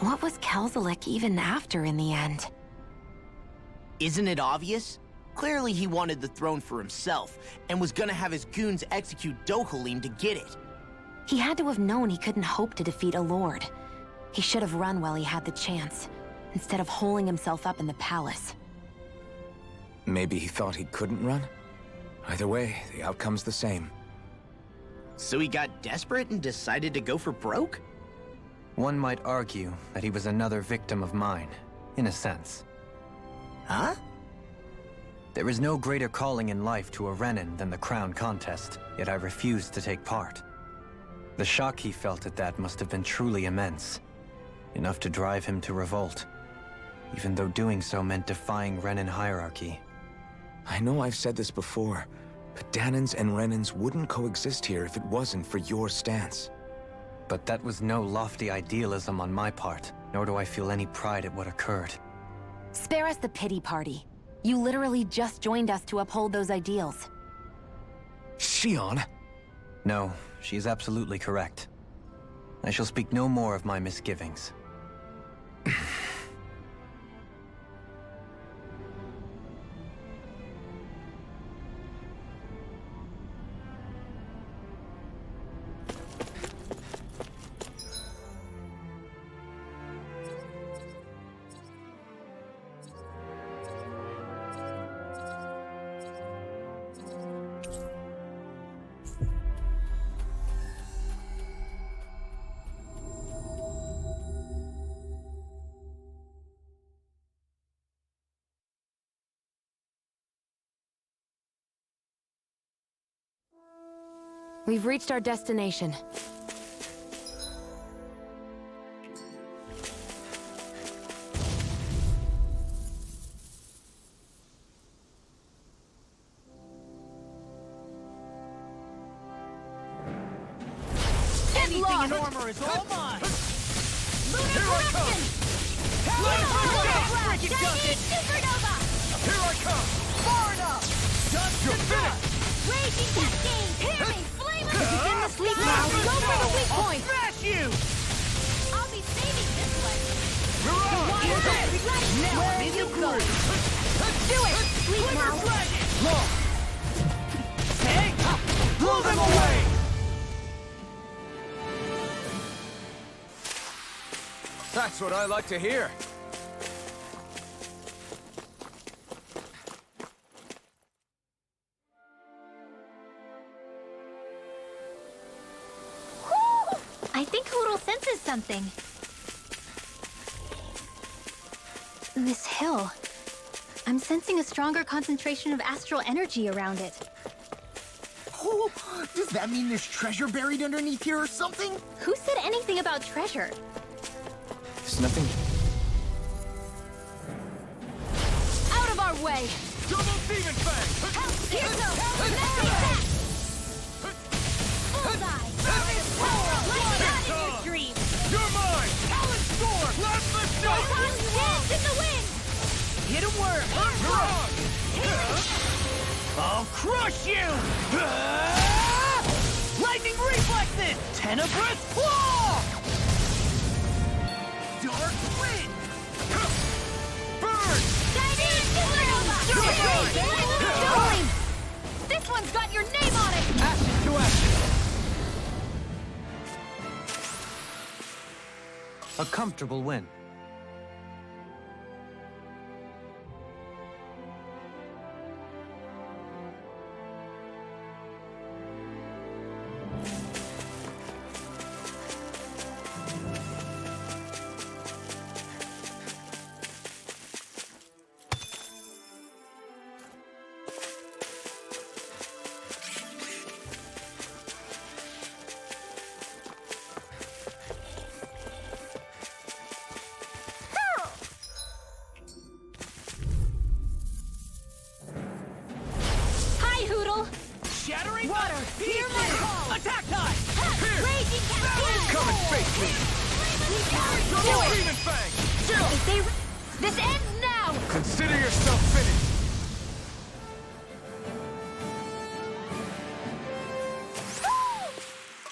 What was Kelzelik even after in the end? Isn't it obvious? Clearly he wanted the throne for himself, and was gonna have his goons execute Dohalim to get it. He had to have known he couldn't hope to defeat a lord. He should have run while he had the chance, instead of holing himself up in the palace. Maybe he thought he couldn't run? Either way, the outcome's the same. So he got desperate and decided to go for broke? One might argue that he was another victim of mine, in a sense. Huh? There is no greater calling in life to a Renin than the crown contest, yet I refused to take part. The shock he felt at that must have been truly immense, enough to drive him to revolt, even though doing so meant defying Renin hierarchy. I know I've said this before, but Danans and Renins wouldn't coexist here if it wasn't for your stance. But that was no lofty idealism on my part, nor do I feel any pride at what occurred. Spare us the pity party. You literally just joined us to uphold those ideals. Shion! No, she is absolutely correct. I shall speak no more of my misgivings. We've reached our destination. Anything in armor is all mine! Lunar correction! Chinese supernova! Here I come! Far enough! Dust your finish! Raging cascade! Hear me! Flame Begin the sleep now. Go for the weak point. Smash you! I'll be saving this one! Mirage! Now Where are you going? do it! Sleep now! Look! Hey! Blow them away! That's what I like to hear. I think Hoodle senses something. This hill. I'm sensing a stronger concentration of astral energy around it. Oh, does that mean there's treasure buried underneath here or something? Who said anything about treasure? There's nothing... Out of our way! Double Demon Fang! Here goes! Bullseye! Lightning in your dreams! You're mine! Talon Storm! Let's lift up! Dance in the wind! Hit a worm! Mirage! I'll crush you! Lightning reflexes! Tenebrous claw! Dark wind! Burn! Chinese supernova! Darling! This one's got your name on it! Action to action! A comfortable win. Hi, Hoodle! Shattering Water, hear my call! Attack time! Raging cascade! Come and face me! Double Demon Fang! Chill! If they... This ends now! Consider yourself finished!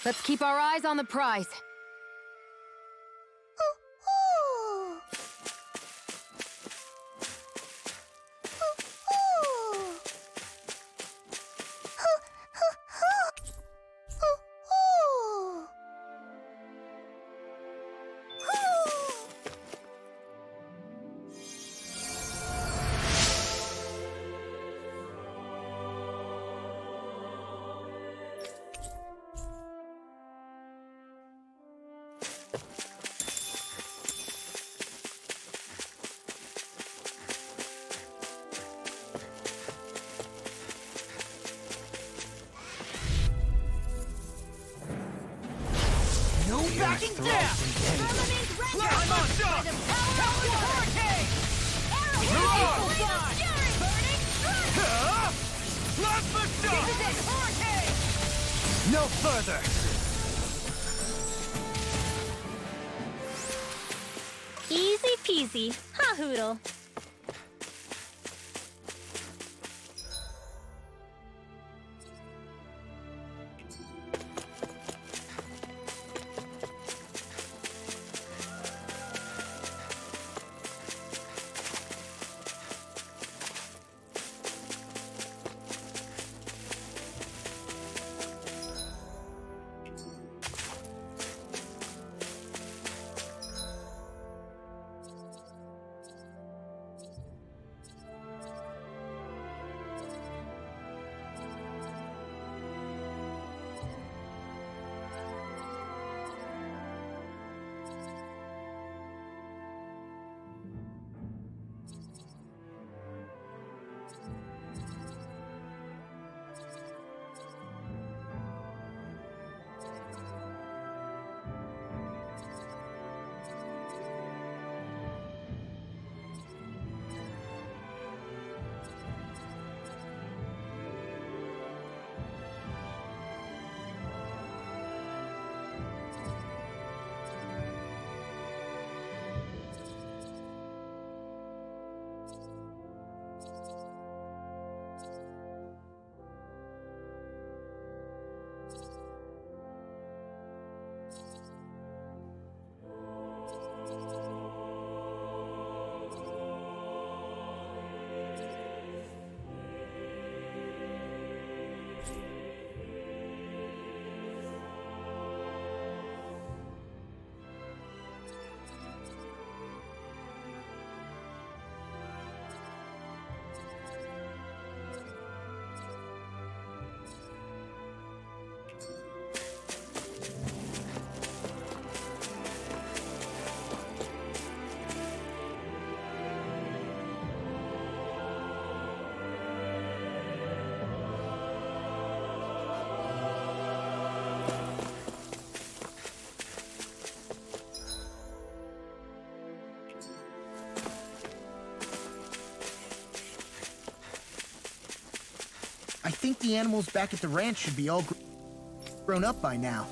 Let's keep our eyes on the prize. No backing down! Climb on up! Captain Hurricane! Plasma shock! Hurricane! No further! Easy peasy. Ha hoodle. I think the animals back at the ranch should be all grown up by now.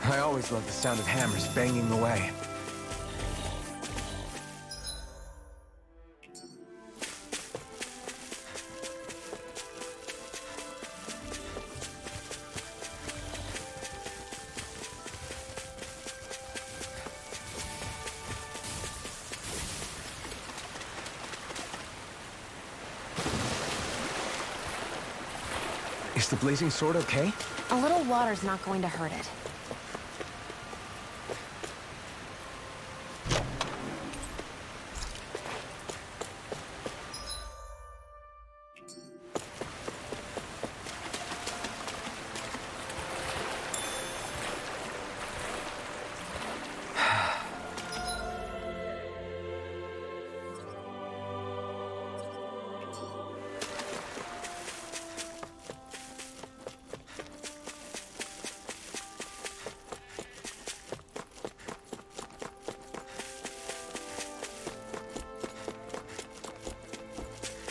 I always love the sound of hammers banging away. Is the blazing sword okay? A little water's not going to hurt it.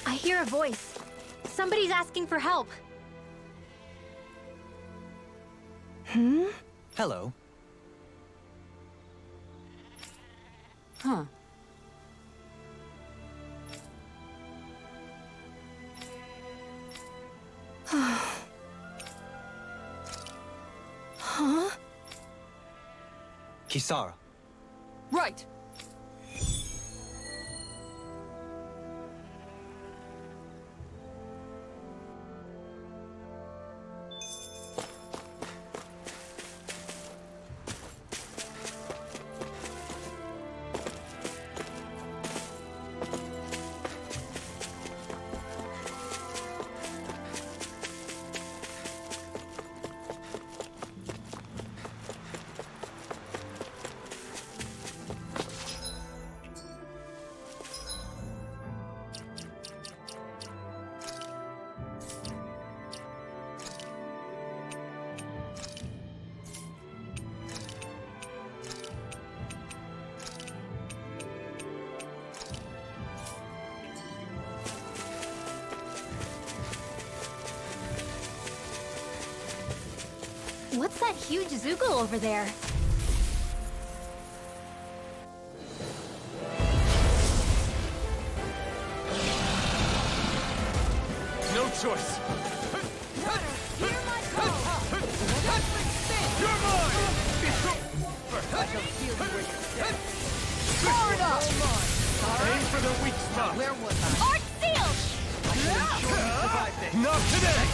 I hear a voice. Somebody's asking for help. Hello. Huh. Huh? Kisara. Right. What's that huge Zoogle over there? No choice. Hear my call! You're mine! I can feel you when you're dead. Powered up! Aim for the weak spot. Where was I? Art sealed! Not today!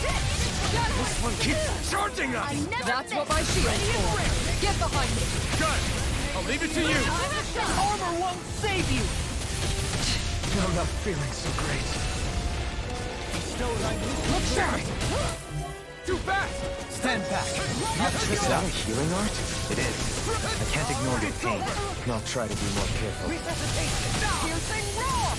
This one keeps charging us! That's what my shield's for. Get behind me! Got it! I'll leave it to you! Armor won't save you! I'm not feeling so great. Look sharp! Too fast! Stand back. Is that a healing art? It is. I can't ignore your pain. I'll try to be more careful. Piercing roar!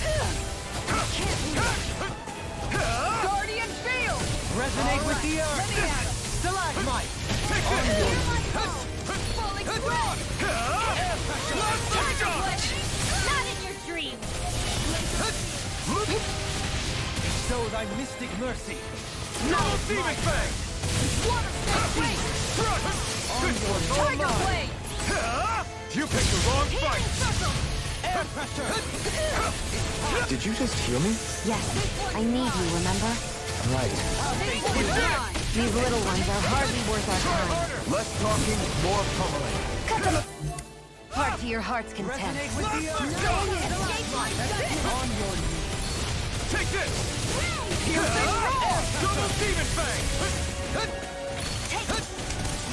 Guardian field! Resonate with the earth! Stalagmite! Take this! Falling spread! Let's go! Not in your dreams! Show thy mystic mercy! No demon fang! Water snake wing! Tiger blade! You picked the wrong fight! Air pressure! Did you just heal me? Yes, I need you, remember? Right. These little ones are hardly worth our time. Less talking, more pummeling. Cut them hard to your heart's content. With the earth! On your knees! Take this! Double demon fang!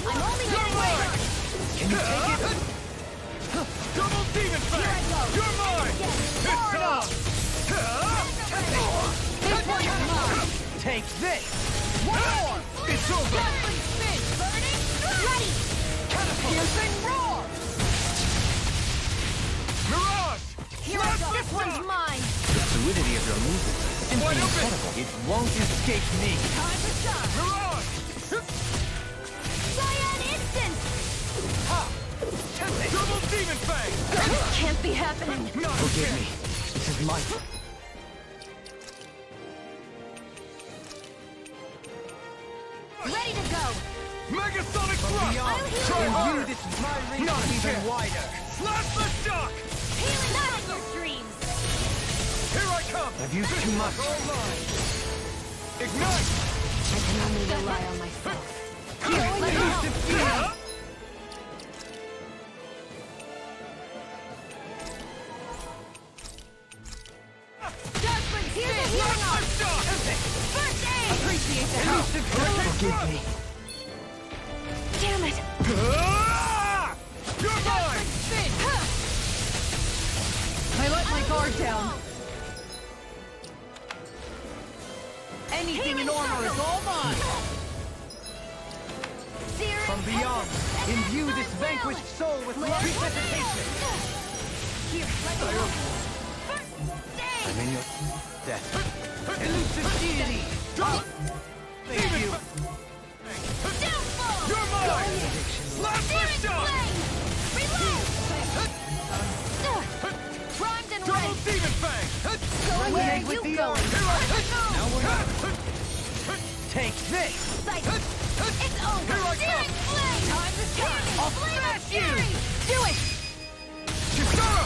I'm only getting later! Can you take it? Double demon fang! You're mine! It's on! This one is mine! Take this! One more! It's over! Gatling spin! Burning! Ready! Piercing roar! Mirage! Here I go! This one's mine! The fluidity of your movement is simply Wide open! incredible. It won't escape me. Time to shine! Mirage! Cyan instant! Double demon fang! This can't be happening! Forgive me. This is my... Ready to go! Megasonic thrust! Try In harder! you, this is my reach Not is even here. wider. Slash the shock! Healing not in your dreams! Here I come! I've used too much. All mine! Ignite! I can only rely on myself. Let me help! Judgment spin! Healing up! First aid! Appreciate the help. Forgive me. Damn it! You're mine! Spin! I let my guard down. Anything in armor is all mine! From beyond, imbue this vanquished soul with love. Here, let me help! First aid! I'm in your death. Elusive deity! Thank you! Downfall! You're mine! Slash the Searing shock! flame! Reload! Primed and Double ready! demon fang! Where are you going? Now we're not. Take this! Sight! It's over! Here I come. Searing flame! I'll smash you! Do it! Kisara!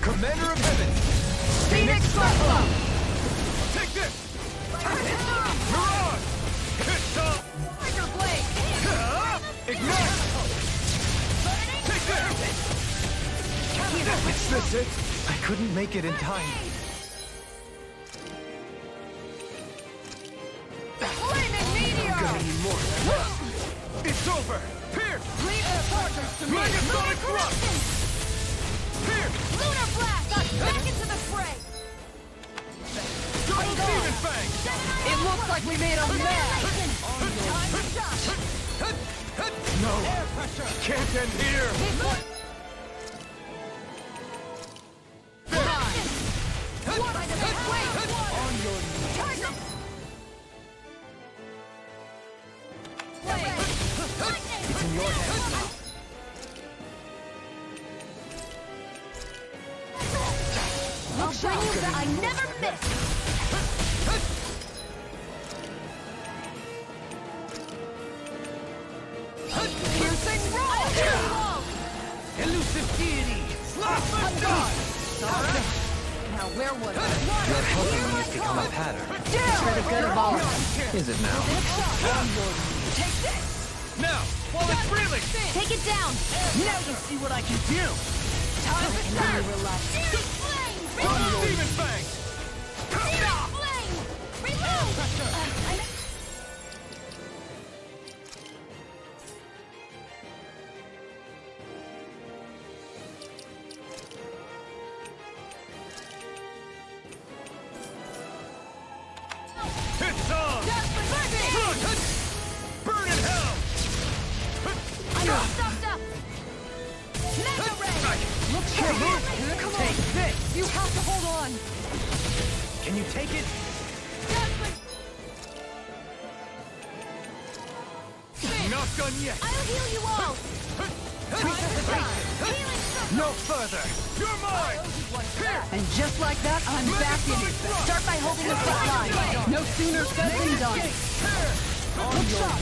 Commander of Heaven! Phoenix Buffalo! Take this! Mirage! Kisara! Breaker Blade! Ignite! Take this! Is this it? I couldn't make it in time. Flaming Meteor! Gonna need more than that. It's over! Pierce! Leave the fortress to me! Megasonic Thrust! Pierce! Lunar Blast! Back into the fray! Double Demon Fang! It looks like we made a mess! No! Can't end here! On your knees! It's in your hands now. I'll bring you back. I never miss! Piercing roll! Elusive deity! Slap my shot! Now where was I? You're helping me become a pattern. For the good of all of us. Is it now? Take this! Now, while it's reeling! Take it down! Now you'll see what I can do! Time to serve! Searing flame! Double Demon Fang! Searing flame! Reload! It's on! Burn in hell! I'm all stuffed up! Mega Ray! Look sharp! Come on! Take this! You have to hold on! Can you take it? Not done yet! I'll heal you all! Healing circle! No further! You're mine! Here! And just like that, I'm back in it. Start by holding the front line. No sooner said than done. Look sharp!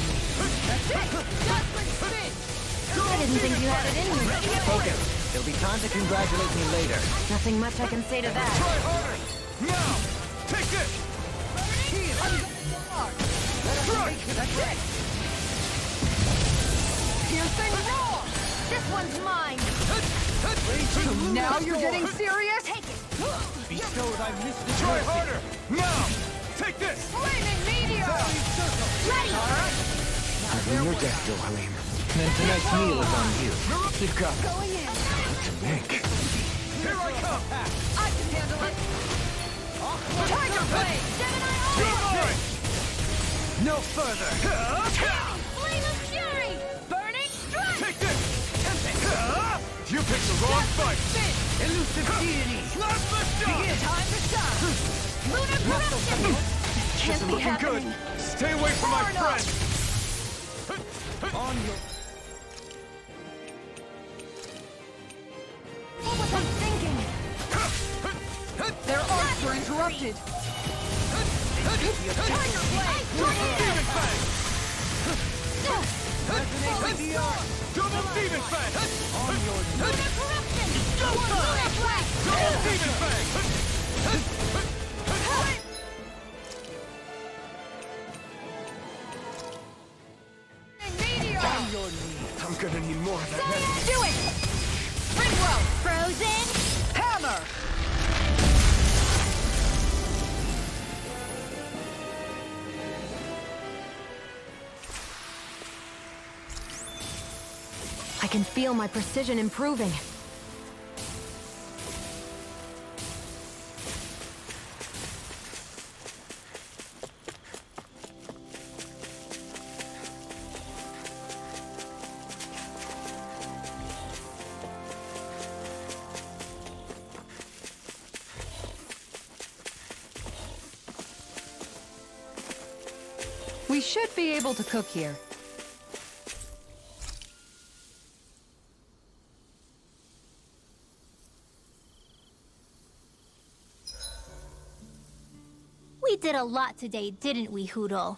I didn't think you had it in you. Take it. There'll be time to congratulate me later. Nothing much I can say to that. Try harder! Now! Take this! Crush! Piercing roar! This one's mine! So now you're getting serious? Take it! Bestow thy mystic Try harder! Now! Take this! Flaming meteor! Ready! Having your death, Dohalim. Then tonight's meal is on you. Keep going. Going in! To Nick. Here I come! I can handle it! Tiger Blade! You're Gemini mine! No further! Flame of Fury! Burning Strike! Take this! You picked the wrong fight! Elusive deity! Slap the shot! Time to shine! Lunar corruption! Can't Isn't be looking happening! good! Stay away from my Far enough. friend! On your... What was I thinking? Their arts were interrupted! Tiger Blade! Double Demon Fang! Resonating the art! Double Demon Fang! On your Lunar corruption! Lunar Blast! Double Demon Fang! Meteor! I'm gonna need more of that. Do it! Spring row! Frozen! Hammer! I can feel my precision improving. We should be able to cook here. We did a lot today, didn't we, Hoodle?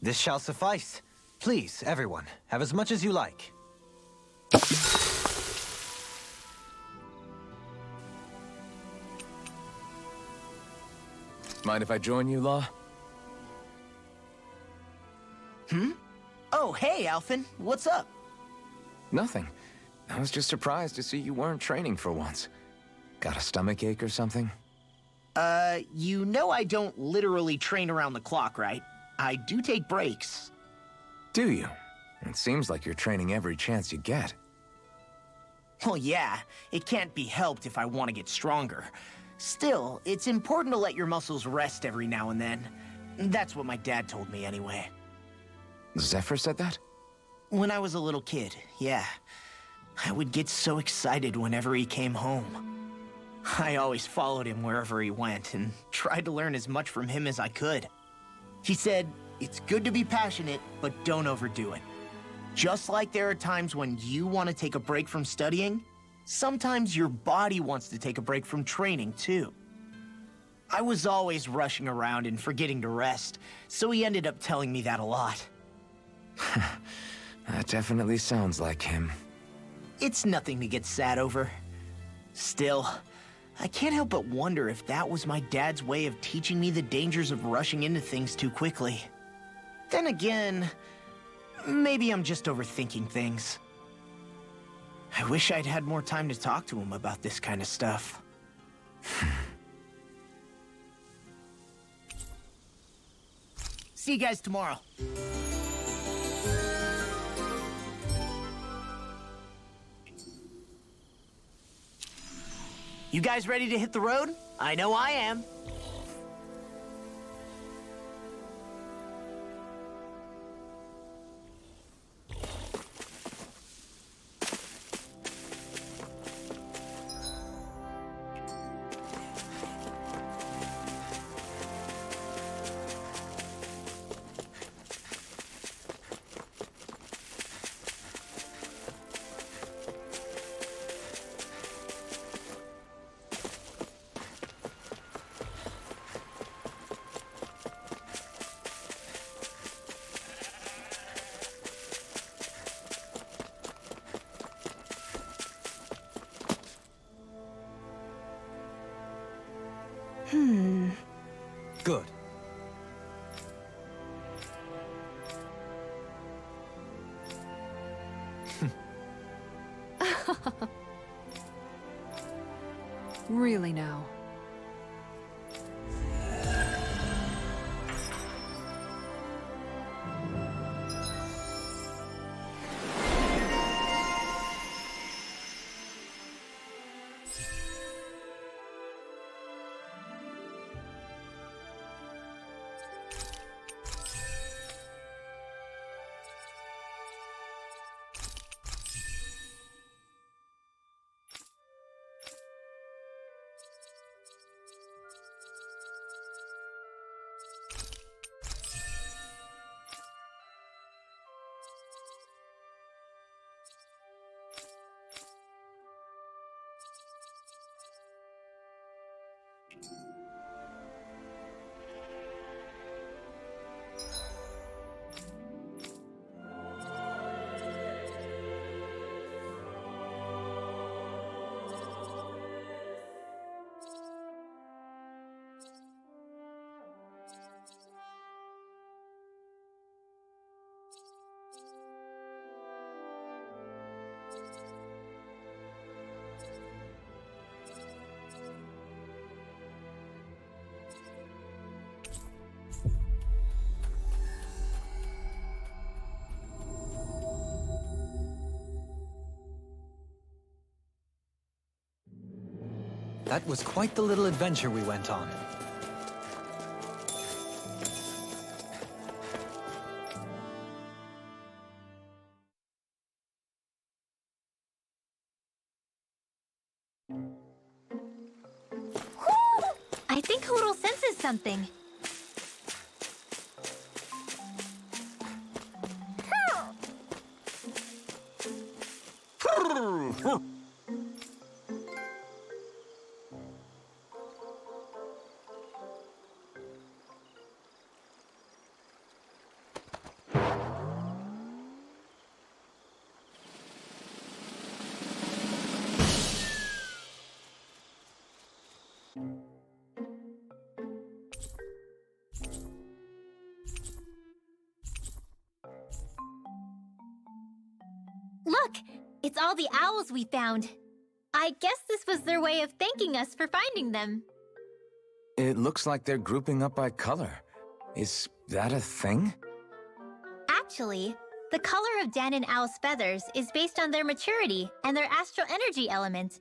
This shall suffice. Please, everyone, have as much as you like. Mind if I join you, Law? Oh, hey, Alphen. What's up? Nothing. I was just surprised to see you weren't training for once. Got a stomach ache or something? You know I don't literally train around the clock, right? I do take breaks. Do you? It seems like you're training every chance you get. Well, yeah, it can't be helped if I want to get stronger. Still, it's important to let your muscles rest every now and then. That's what my dad told me anyway. Zephyr said that? When I was a little kid, yeah. I would get so excited whenever he came home. I always followed him wherever he went and tried to learn as much from him as I could. He said, it's good to be passionate, but don't overdo it. Just like there are times when you want to take a break from studying, sometimes your body wants to take a break from training too. I was always rushing around and forgetting to rest, so he ended up telling me that a lot. That definitely sounds like him. It's nothing to get sad over. Still, I can't help but wonder if that was my dad's way of teaching me the dangers of rushing into things too quickly. Then again, maybe I'm just overthinking things. I wish I'd had more time to talk to him about this kind of stuff. See you guys tomorrow. You guys ready to hit the road? I know I am. Good. Really now. That was quite the little adventure we went on. I think Hoodle senses something. Look! It's all the owls we found. I guess this was their way of thanking us for finding them. It looks like they're grouping up by color. Is that a thing? Actually, the color of Dan and Owl's feathers is based on their maturity and their astral energy element.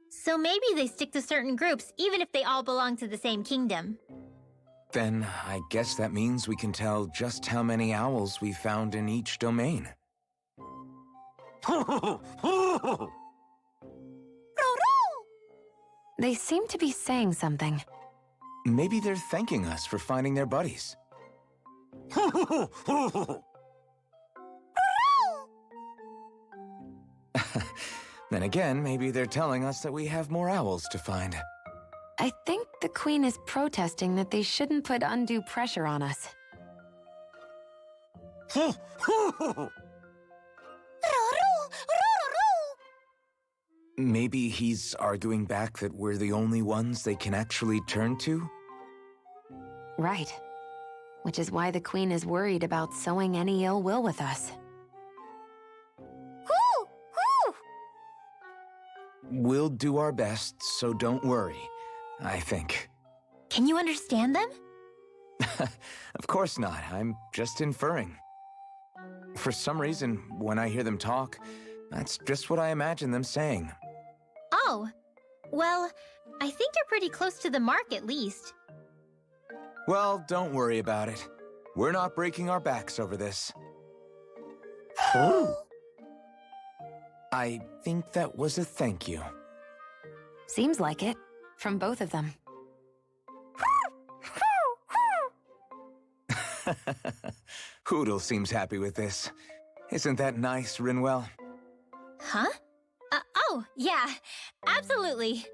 So maybe they stick to certain groups even if they all belong to the same kingdom. Then I guess that means we can tell just how many owls we found in each domain. They seem to be saying something. Maybe they're thanking us for finding their buddies. Then again, maybe they're telling us that we have more owls to find. I think the Queen is protesting that they shouldn't put undue pressure on us. Maybe he's arguing back that we're the only ones they can actually turn to? Right. Which is why the Queen is worried about sowing any ill will with us. We'll do our best, so don't worry, I think. Can you understand them? Of course not. I'm just inferring. For some reason, when I hear them talk, that's just what I imagine them saying. Oh. Well, I think you're pretty close to the mark at least. Well, don't worry about it. We're not breaking our backs over this. I think that was a thank you. Seems like it, from both of them. Hoodle seems happy with this. Isn't that nice, Rinwell? Huh? Oh, yeah, absolutely.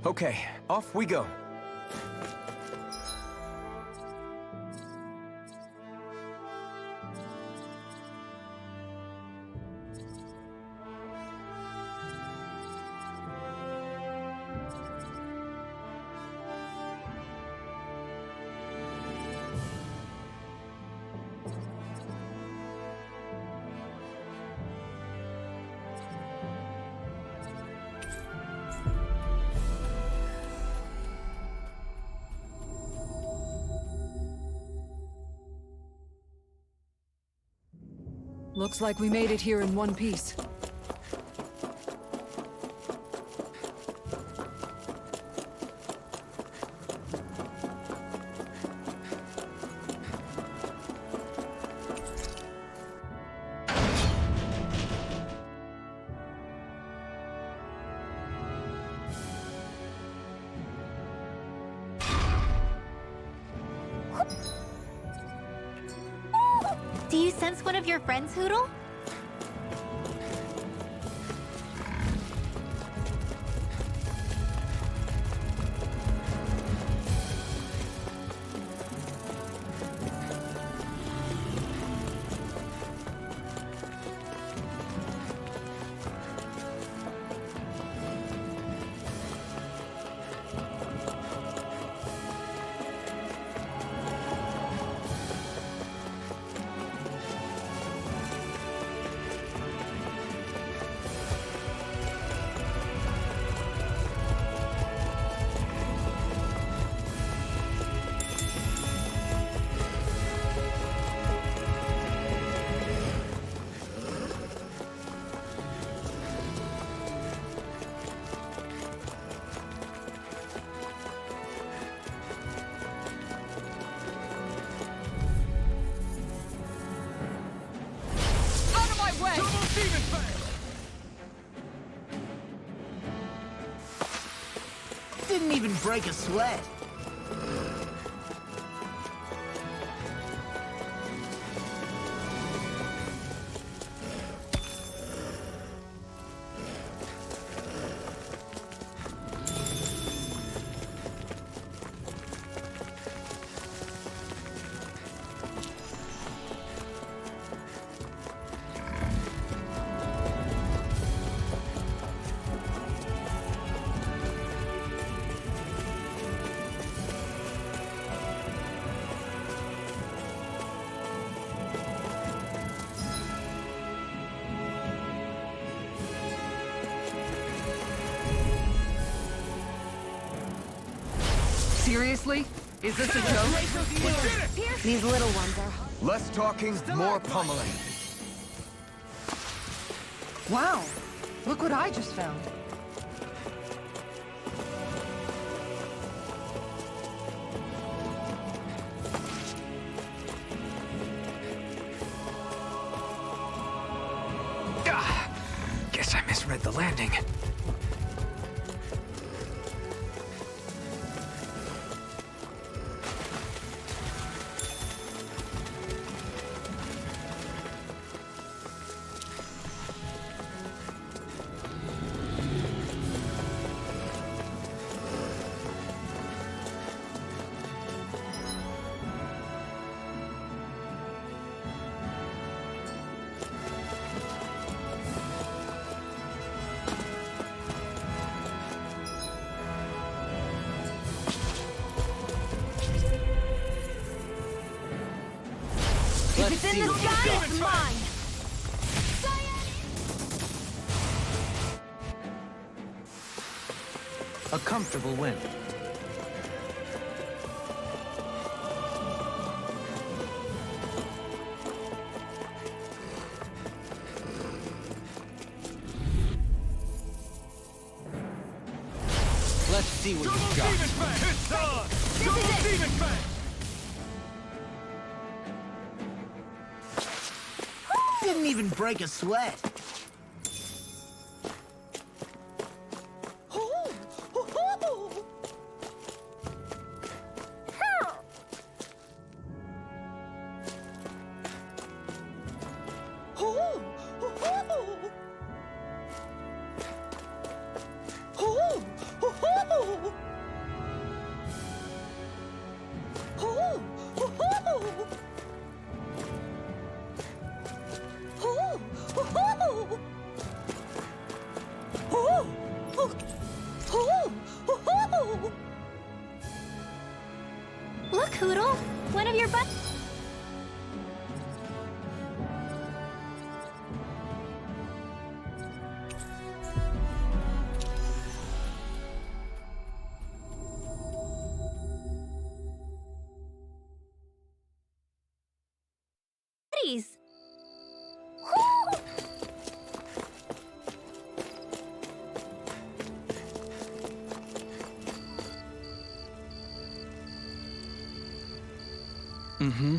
Okay, off we go. Looks like we made it here in one piece. Do you sense one of your friends, Hoodle? Didn't even break a sweat. Seriously? Is this a joke? These little ones are... Less talking, more pummeling. Wow. Look what I just found. Guess I misread the landing. If it's in the sky, it's mine! A comfortable win. Let's see what you've got. It's on! Double demon fang! Didn't even break a sweat. Look, Hoodle! One of your butt. Buddies. Mm-hmm.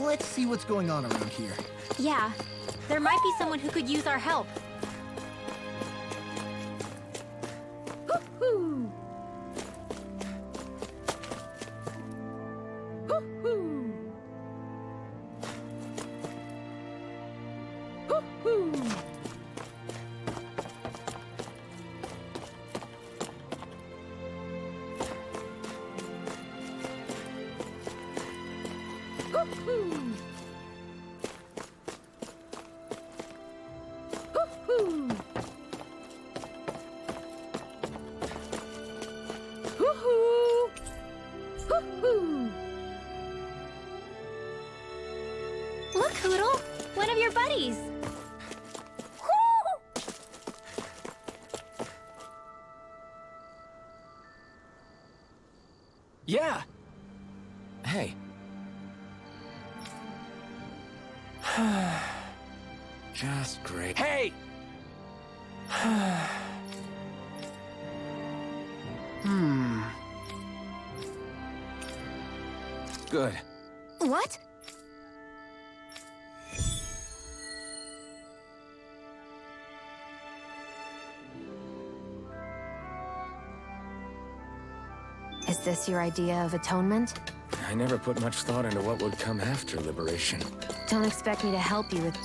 Let's see what's going on around here. Yeah, there might be someone who could use our help. Hoo-hoo! Hoo-hoo! Hoo-hoo! Hoo-hoo! Hoo-hoo! Hoo-hoo! Hoo-hoo! Look, Hoodle! One of your buddies! Yeah! Hey. Just great. Hey! Good. What? Is this your idea of atonement? I never put much thought into what would come after liberation. Don't expect me to help you with...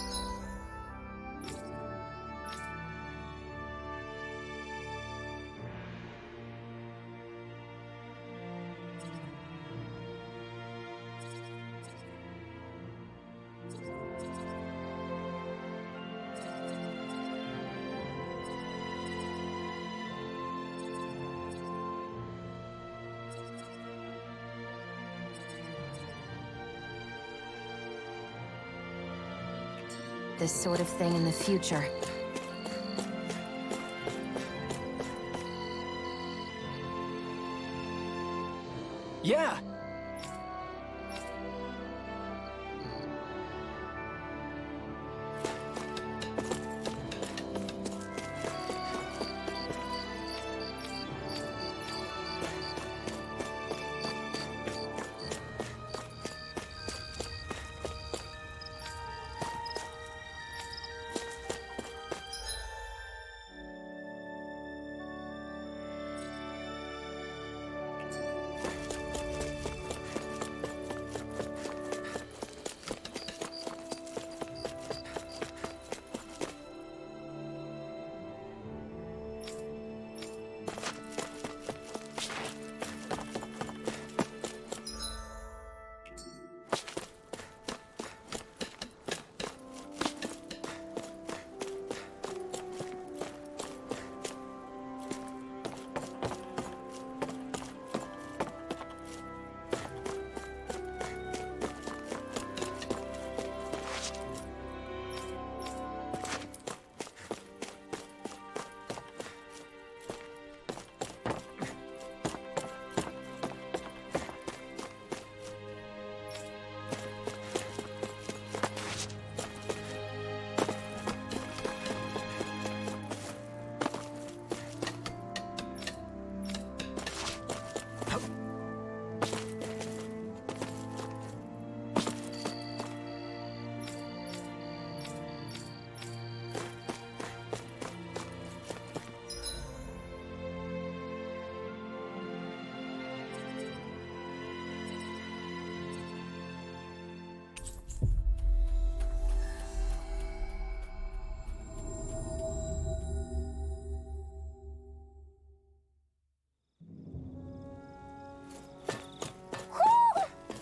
this sort of thing in the future. Yeah!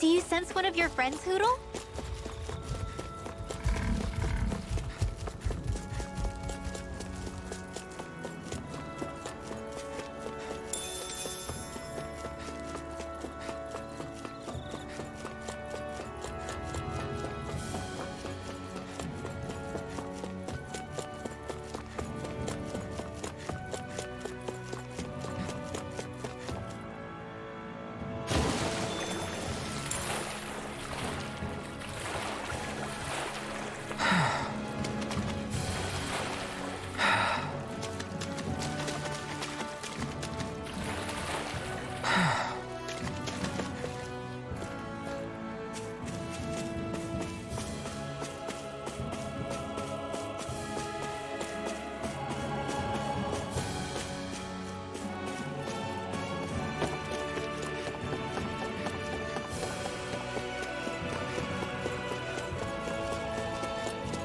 Do you sense one of your friends, Hoodle?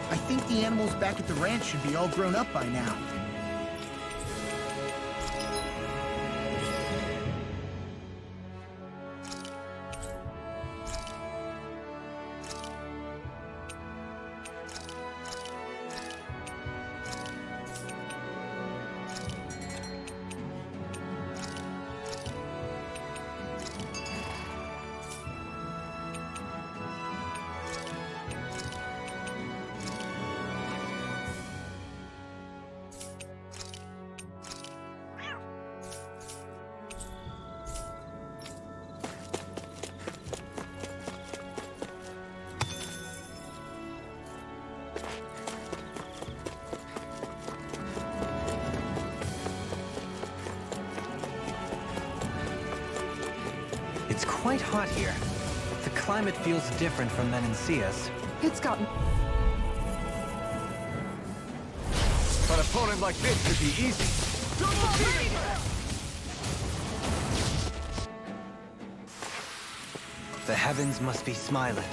I think the animals back at the ranch should be all grown up by now. It's quite hot here. The climate feels different from Menancia's. It's gotten... An opponent like this should be easy. The heavens must be smiling.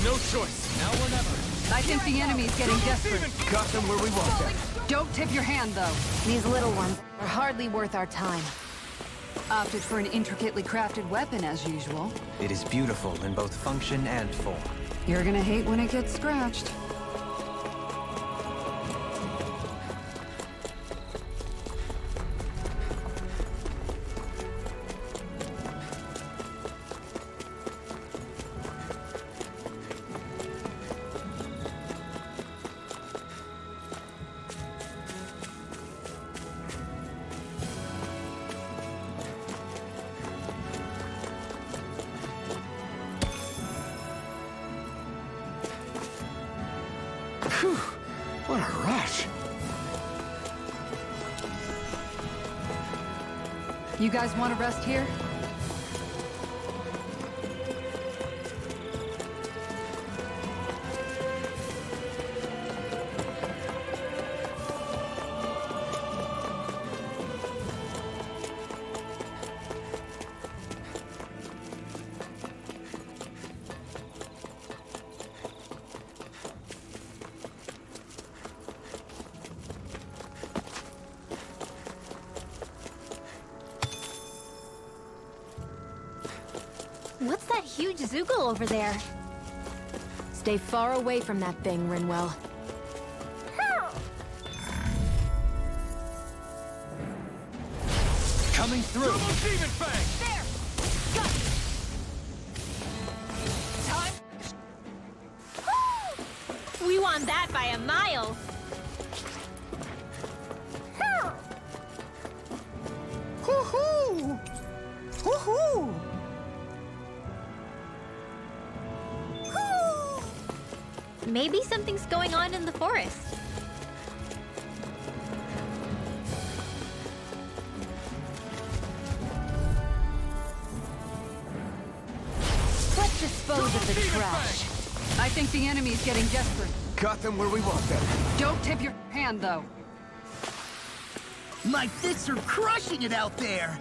No choice. Now or never. I think the enemy's getting desperate. Got them where we want them. Don't tip your hand, though. These little ones are hardly worth our time. Opted for an intricately crafted weapon, as usual. It is beautiful in both function and form. You're gonna hate when it gets scratched. Whew, what a rush. You guys want to rest here? What's that huge Zoogle over there? Stay far away from that thing, Rinwell. Coming through. Double demon fang. There! Got you! Time! We won that by a mile! Hoo-hoo! Hoo-hoo! Maybe something's going on in the forest. Let's dispose of the trash. I think the enemy's getting desperate. Got them where we want them. Don't tip your hand, though. My fists are crushing it out there!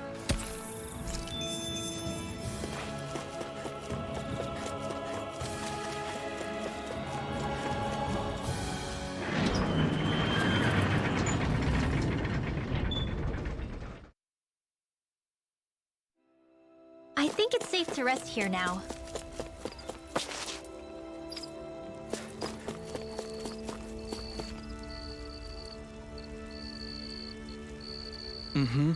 I think it's safe to rest here now. Mm-hmm.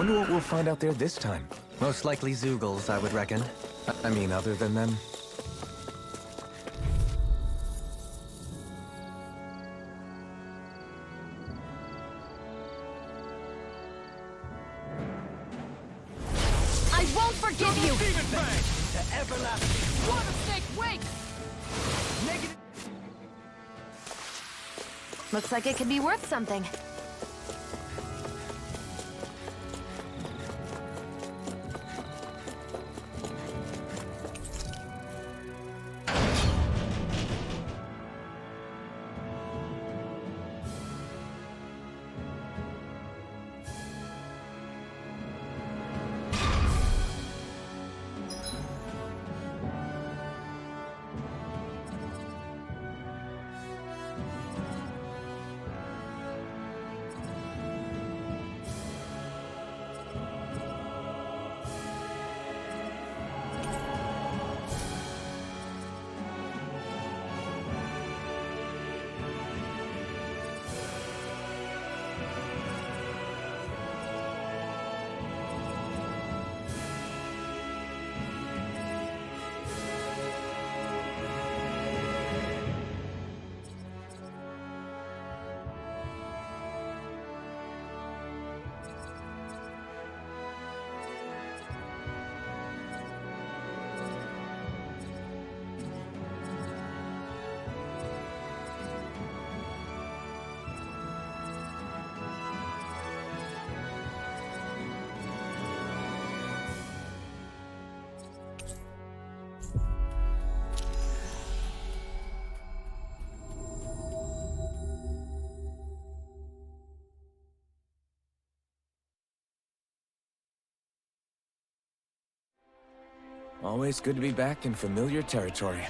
wonder what we'll find out there this time. Most likely Zoogles, I would reckon. I mean, other than them. I won't forgive you! Demon Fang! The everlasting. Water snake, wait! Negative. Looks like it could be worth something. Always good to be back in familiar territory.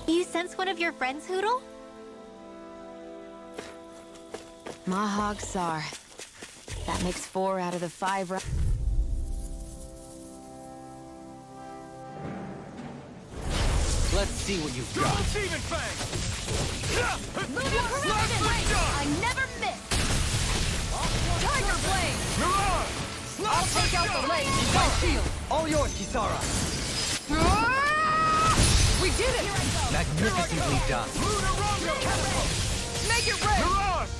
Do you sense one of your friends, Hoodle? Mahog Sar. That makes 4 out of the 5 Let's see what you've Double got. Demon Fang! Lunar Horizon! I never miss! Tiger Blade! Mirage! I'll take out the legs with my shield! All yours, Kisara. We did it! Magnificently done. Lunar Rondo! Make it rain! Mirage!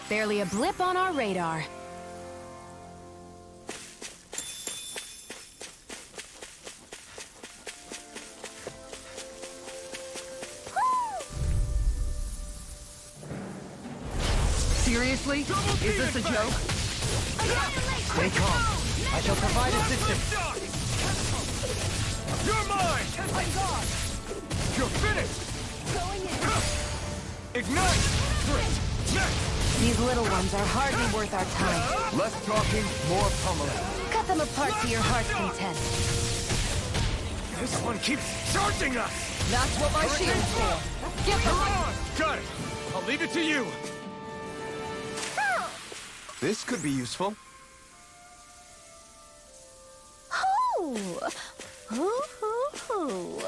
Barely a blip on our radar. Seriously? Is this a joke? Stay calm. I shall provide assistance. Shock! You're mine! You're finished! Ignite! Next! These little ones are hardly worth our time. Less talking, more pummeling. Cut them apart to your heart's content. This one keeps charging us! That's what my shield's for! Get behind! Mirage! Got it! I'll leave it to you! This could be useful. Hoo! Hoo, hoo, hoo.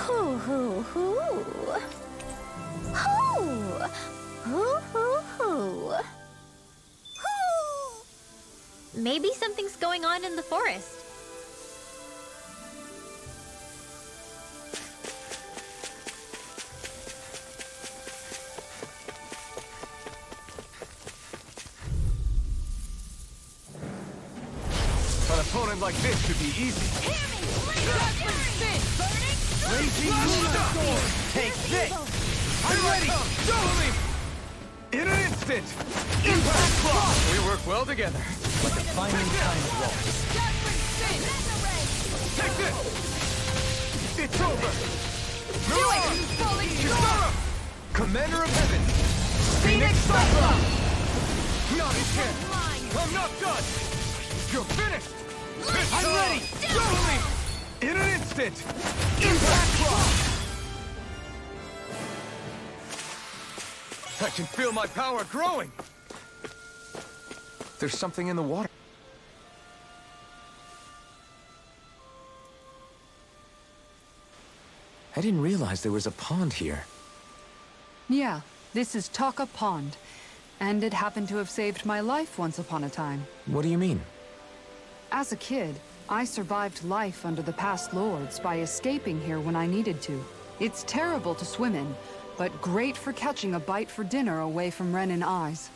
Hoo, hoo, hoo. Hoo! Hoo, hoo, hoo. Hoo! Maybe something's going on in the forest. point like this should be easy. Take this! I'm ready! Go! In an instant! Impact Claw! We work well together. Like a finely timed waltz. Take this! It's over! Mirage! Commander of Heaven! Phoenix Cyclops! Not a chance! I'm not done! You're finished! I'm ready! Go! In an instant! Impact Claw! I can feel my power growing! There's something in the water. I didn't realize there was a pond here. Yeah, this is Taka Pond. And it happened to have saved my life once upon a time. What do you mean? As a kid, I survived life under the past lords by escaping here when I needed to. It's terrible to swim in, but great for catching a bite for dinner away from Ren and eyes.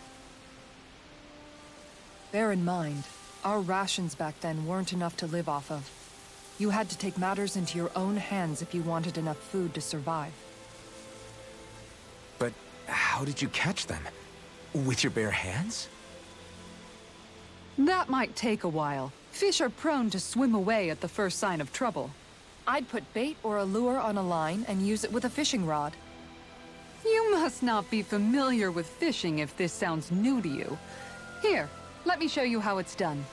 Bear in mind, our rations back then weren't enough to live off of. You had to take matters into your own hands if you wanted enough food to survive. But how did you catch them? With your bare hands? That might take a while. Fish are prone to swim away at the first sign of trouble. I'd put bait or a lure on a line and use it with a fishing rod. You must not be familiar with fishing if this sounds new to you. Here, let me show you how it's done.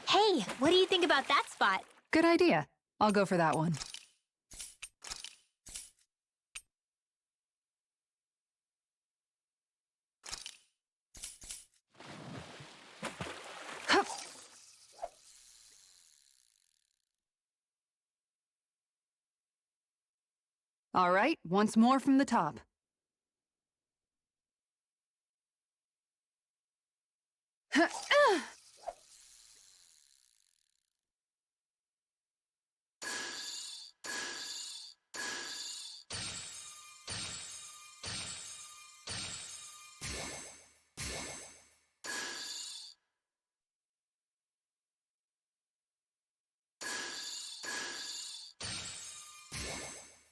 Hey, what do you think about that spot? Good idea. I'll go for that one. Hup. All right, once more from the top.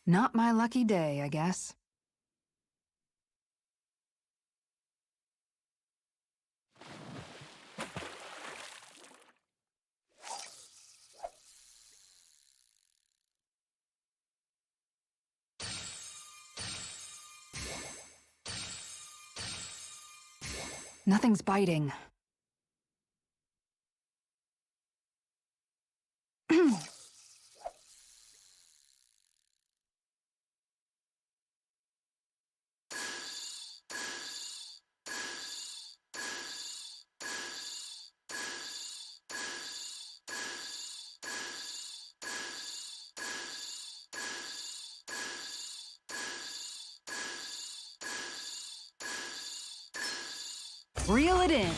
Not my lucky day, I guess. Nothing's biting. Reel it in.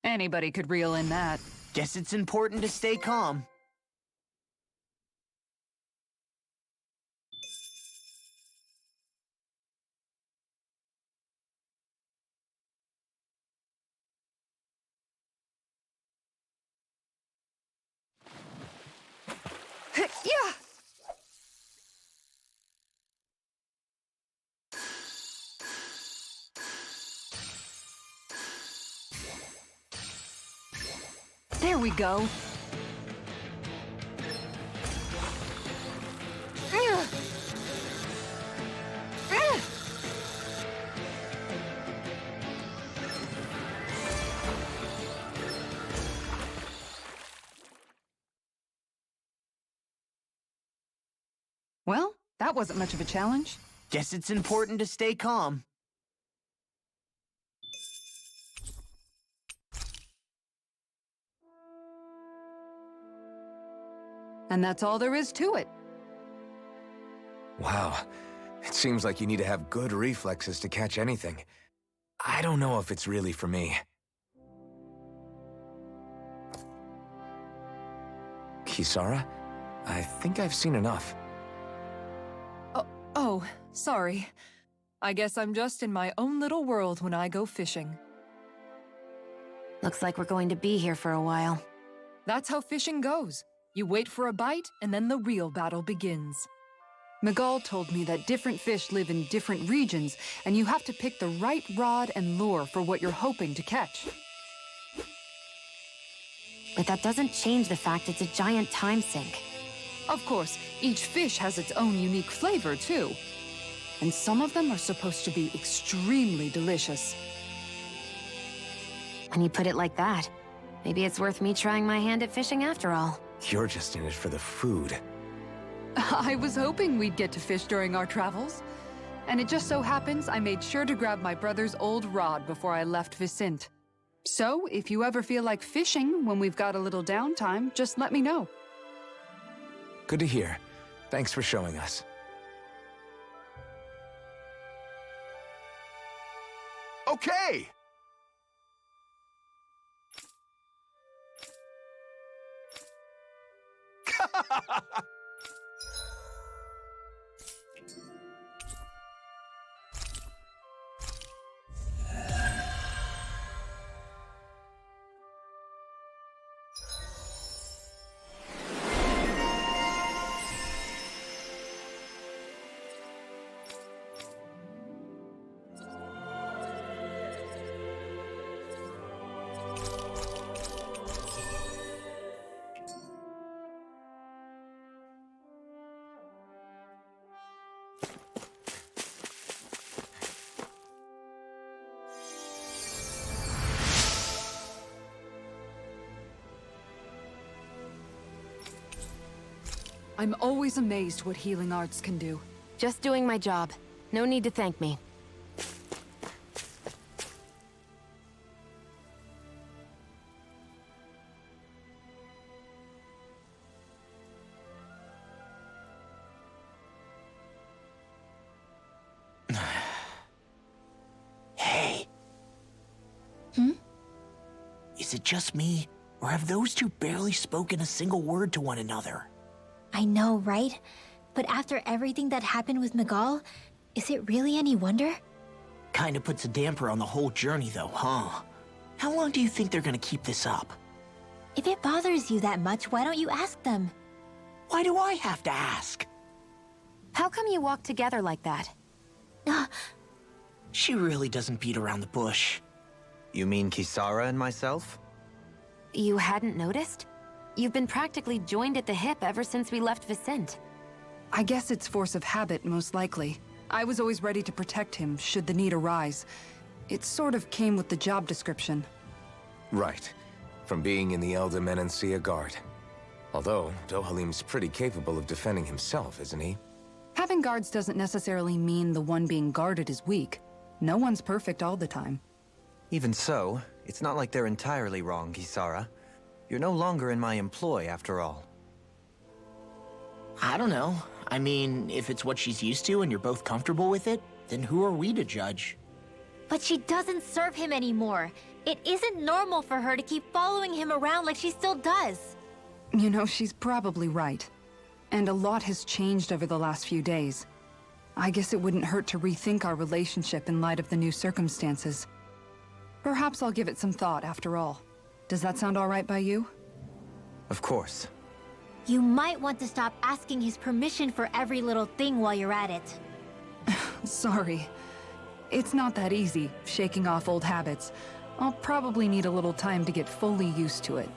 Anybody could reel in that. Guess it's important to stay calm. Yeah! There we go. Well, that wasn't much of a challenge. Guess it's important to stay calm. And that's all there is to it. Wow. It seems like you need to have good reflexes to catch anything. I don't know if it's really for me. Kisara? I think I've seen enough. Oh, sorry. I guess I'm just in my own little world when I go fishing. Looks like we're going to be here for a while. That's how fishing goes. You wait for a bite, and then the real battle begins. Miguel told me that different fish live in different regions, and you have to pick the right rod and lure for what you're hoping to catch. But that doesn't change the fact it's a giant time sink. Of course, each fish has its own unique flavor, too. And some of them are supposed to be extremely delicious. When you put it like that, maybe it's worth me trying my hand at fishing after all. You're just in it for the food. I was hoping we'd get to fish during our travels. And it just so happens I made sure to grab my brother's old rod before I left Vicente. So, if you ever feel like fishing when we've got a little downtime, just let me know. Good to hear. Thanks for showing us. Okay! I'm always amazed what healing arts can do. Just doing my job. No need to thank me. Hey. Is it just me, or have those two barely spoken a single word to one another? I know, right? But after everything that happened with Miguel, is it really any wonder? Kinda puts a damper on the whole journey though, huh? How long do you think they're gonna keep this up? If it bothers you that much, why don't you ask them? Why do I have to ask? How come you walk together like that? She really doesn't beat around the bush. You mean Kisara and myself? You hadn't noticed? You've been practically joined at the hip ever since we left Vicente. I guess it's force of habit, most likely. I was always ready to protect him, should the need arise. It sort of came with the job description. Right. From being in the Elder Menancia Guard. Although, Dohalim's pretty capable of defending himself, isn't he? Having guards doesn't necessarily mean the one being guarded is weak. No one's perfect all the time. Even so, it's not like they're entirely wrong, Kisara. You're no longer in my employ, after all. I don't know. I mean, if it's what she's used to and you're both comfortable with it, then who are we to judge? But she doesn't serve him anymore. It isn't normal for her to keep following him around like she still does. You know, she's probably right. And a lot has changed over the last few days. I guess it wouldn't hurt to rethink our relationship in light of the new circumstances. Perhaps I'll give it some thought after all. Does that sound all right by you? Of course. You might want to stop asking his permission for every little thing while you're at it. Sorry. It's not that easy, shaking off old habits. I'll probably need a little time to get fully used to it.